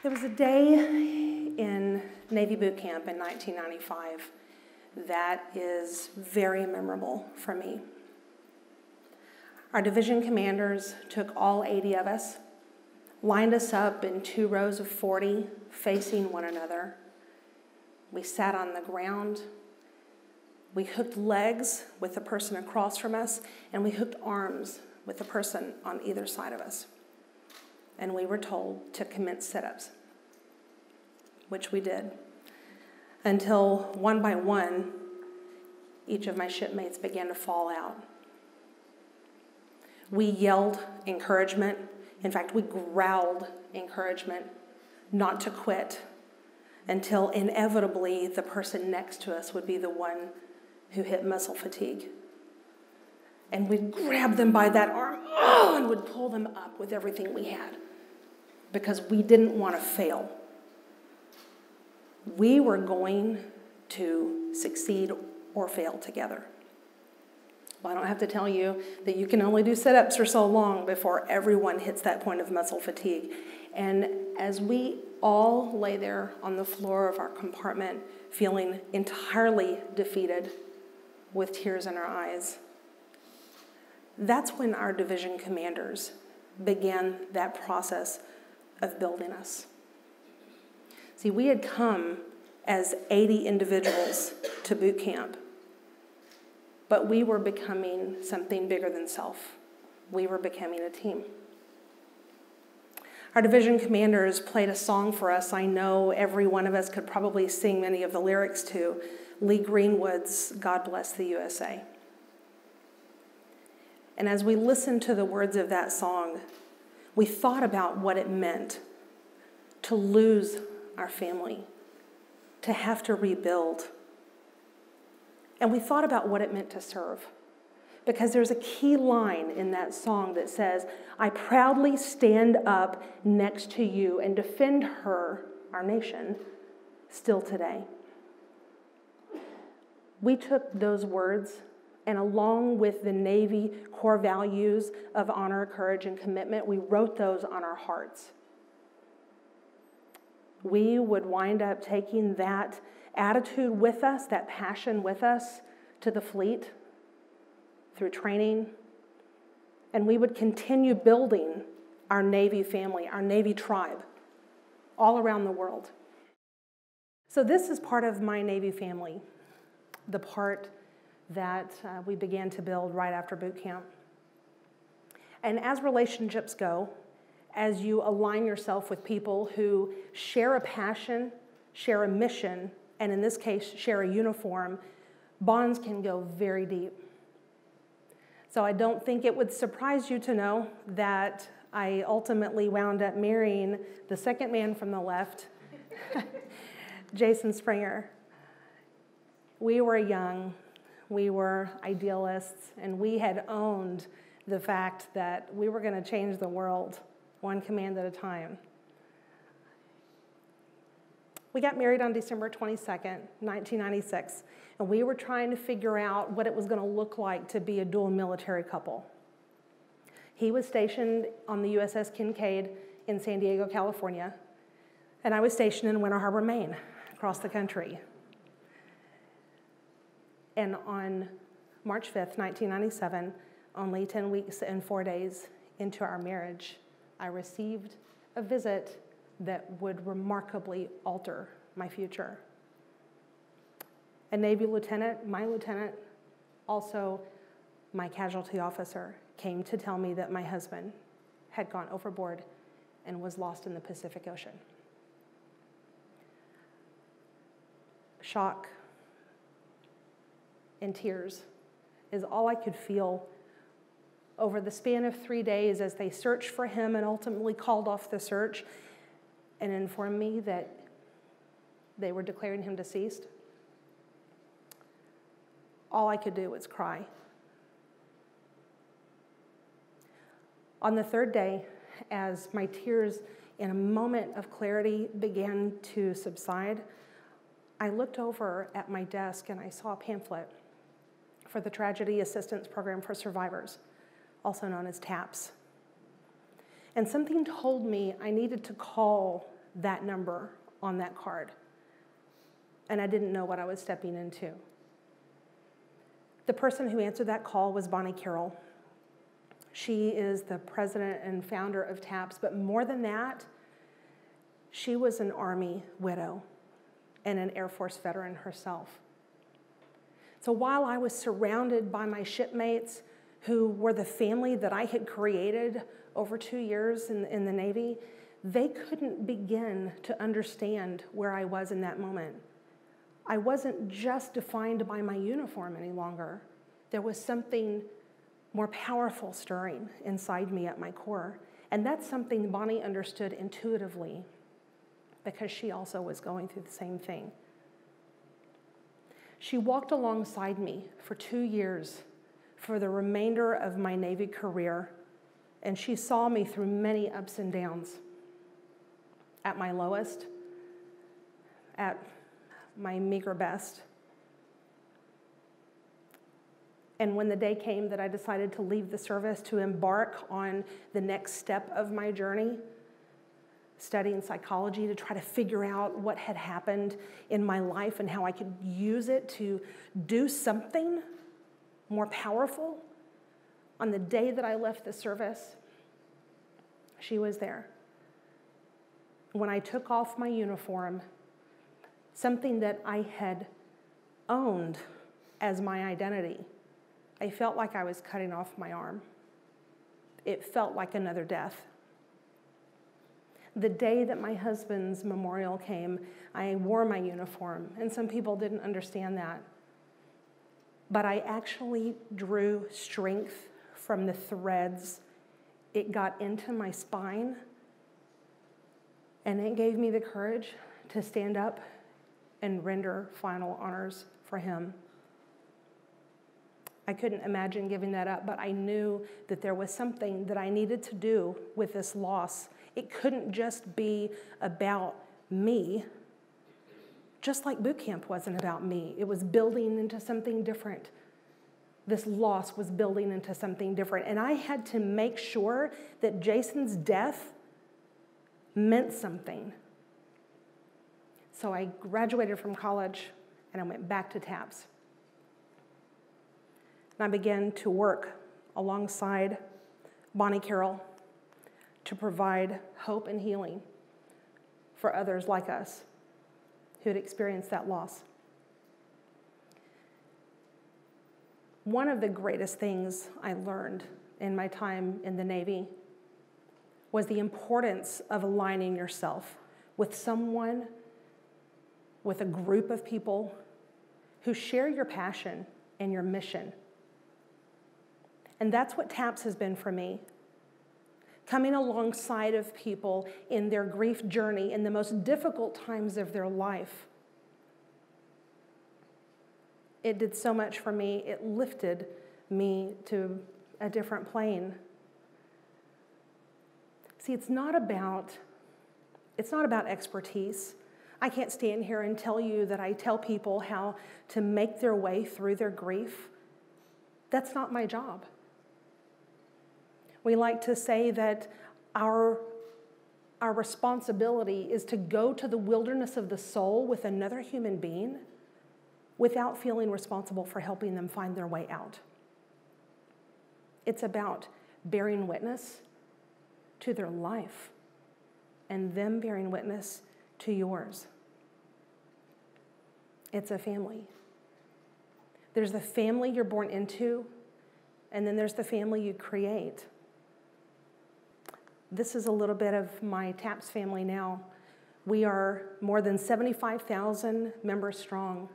There was a day in Navy boot camp in 1995 that is very memorable for me. Our division commanders took all 80 of us, lined us up in 2 rows of 40, facing one another. We sat on the ground. We hooked legs with the person across from us, and we hooked arms with the person on either side of us. And we were told to commence sit-ups, which we did, until one by one, each of my shipmates began to fall out. We yelled encouragement. In fact, we growled encouragement not to quit until inevitably the person next to us would be the one who hit muscle fatigue. And we'd grab them by that arm and would pull them up with everything we had because we didn't want to fail. We were going to succeed or fail together. Well, I don't have to tell you that you can only do sit-ups for so long before everyone hits that point of muscle fatigue. And as we all lay there on the floor of our compartment, feeling entirely defeated with tears in our eyes, that's when our division commanders began that process of building us. See, we had come as 80 individuals to boot camp, but we were becoming something bigger than self. We were becoming a team. Our division commanders played a song for us I know every one of us could probably sing many of the lyrics to, Lee Greenwood's God Bless the USA. And as we listened to the words of that song, we thought about what it meant to lose our family, to have to rebuild. And we thought about what it meant to serve. Because there's a key line in that song that says, I proudly stand up next to you and defend her, our nation, still today. We took those words and along with the Navy core values of honor, courage, and commitment, we wrote those on our hearts. We would wind up taking that attitude with us, that passion with us to the fleet through training, and we would continue building our Navy family, our Navy tribe, all around the world. So this is part of my Navy family, the part that we began to build right after boot camp. And as relationships go, as you align yourself with people who share a passion, share a mission, and in this case, share a uniform, bonds can go very deep. So I don't think it would surprise you to know that I ultimately wound up marrying the second man from the left, Jason Springer. We were young, we were idealists, and we had owned the fact that we were going to change the world one command at a time. We got married on December 22nd, 1996, and we were trying to figure out what it was going to look like to be a dual military couple. He was stationed on the USS Kincaid in San Diego, California, and I was stationed in Winter Harbor, Maine, across the country. And on March 5th, 1997, only 10 weeks and 4 days into our marriage, I received a visit that would remarkably alter my future. A Navy lieutenant, my lieutenant, also my casualty officer, came to tell me that my husband had gone overboard and was lost in the Pacific Ocean. Shock and tears is all I could feel over the span of 3 days as they searched for him and ultimately called off the search and informed me that they were declaring him deceased. All I could do was cry. On the 3rd day, as my tears in a moment of clarity began to subside, I looked over at my desk and I saw a pamphlet for the Tragedy Assistance Program for Survivors, also known as TAPS. And something told me I needed to call that number on that card. And I didn't know what I was stepping into. The person who answered that call was Bonnie Carroll. She is the president and founder of TAPS, but more than that, she was an Army widow and an Air Force veteran herself. So while I was surrounded by my shipmates who were the family that I had created over 2 years in the Navy, they couldn't begin to understand where I was in that moment. I wasn't just defined by my uniform any longer. There was something more powerful stirring inside me at my core. And that's something Bonnie understood intuitively because she also was going through the same thing. She walked alongside me for 2 years for the remainder of my Navy career, and she saw me through many ups and downs. At my lowest, at my meager best. And when the day came that I decided to leave the service to embark on the next step of my journey, studying psychology to try to figure out what had happened in my life and how I could use it to do something more powerful, on the day that I left the service, she was there. When I took off my uniform, something that I had owned as my identity, I felt like I was cutting off my arm. It felt like another death. The day that my husband's memorial came, I wore my uniform, and some people didn't understand that. But I actually drew strength from the threads. It got into my spine, and it gave me the courage to stand up and render final honors for him. I couldn't imagine giving that up, but I knew that there was something that I needed to do with this loss. It couldn't just be about me, just like boot camp wasn't about me. It was building into something different. This loss was building into something different. And I had to make sure that Jason's death meant something. So I graduated from college and I went back to TAPS. And I began to work alongside Bonnie Carroll to provide hope and healing for others like us who had experienced that loss. One of the greatest things I learned in my time in the Navy was the importance of aligning yourself with someone, with a group of people who share your passion and your mission. And that's what TAPS has been for me. Coming alongside of people in their grief journey in the most difficult times of their life. It did so much for me. It lifted me to a different plane. See, it's not about expertise. I can't stand here and tell you that I tell people how to make their way through their grief. That's not my job. We like to say that our responsibility is to go to the wilderness of the soul with another human being without feeling responsible for helping them find their way out. It's about bearing witness to their life and them bearing witness to yours. It's a family. There's the family you're born into, and then there's the family you create. This is a little bit of my TAPS family now. We are more than 75,000 members strong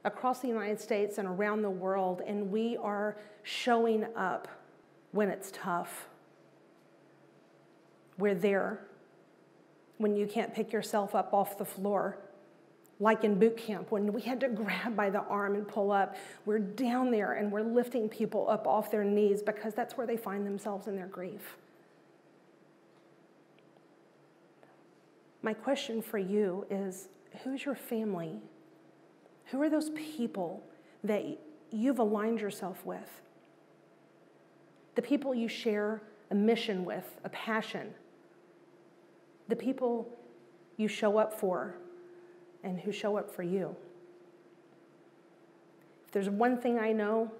across the United States and around the world, and we are showing up when it's tough. We're there when you can't pick yourself up off the floor, like in boot camp when we had to grab by the arm and pull up. We're down there and we're lifting people up off their knees because that's where they find themselves in their grief. My question for you is, who's your family? Who are those people that you've aligned yourself with? The people you share a mission with, a passion. The people you show up for and who show up for you. If there's one thing I know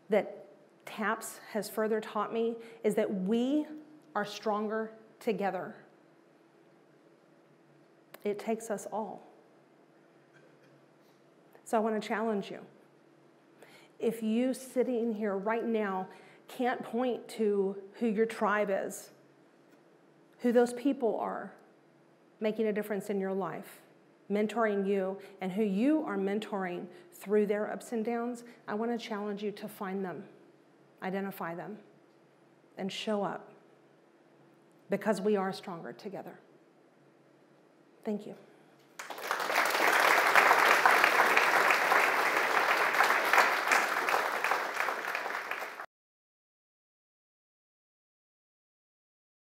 that TAPS has further taught me, is that we are stronger together. It takes us all. So I want to challenge you. If you sitting here right now can't point to who your tribe is, who those people are making a difference in your life, mentoring you, and who you are mentoring through their ups and downs, I want to challenge you to find them, identify them, and show up, because we are stronger together. Thank you.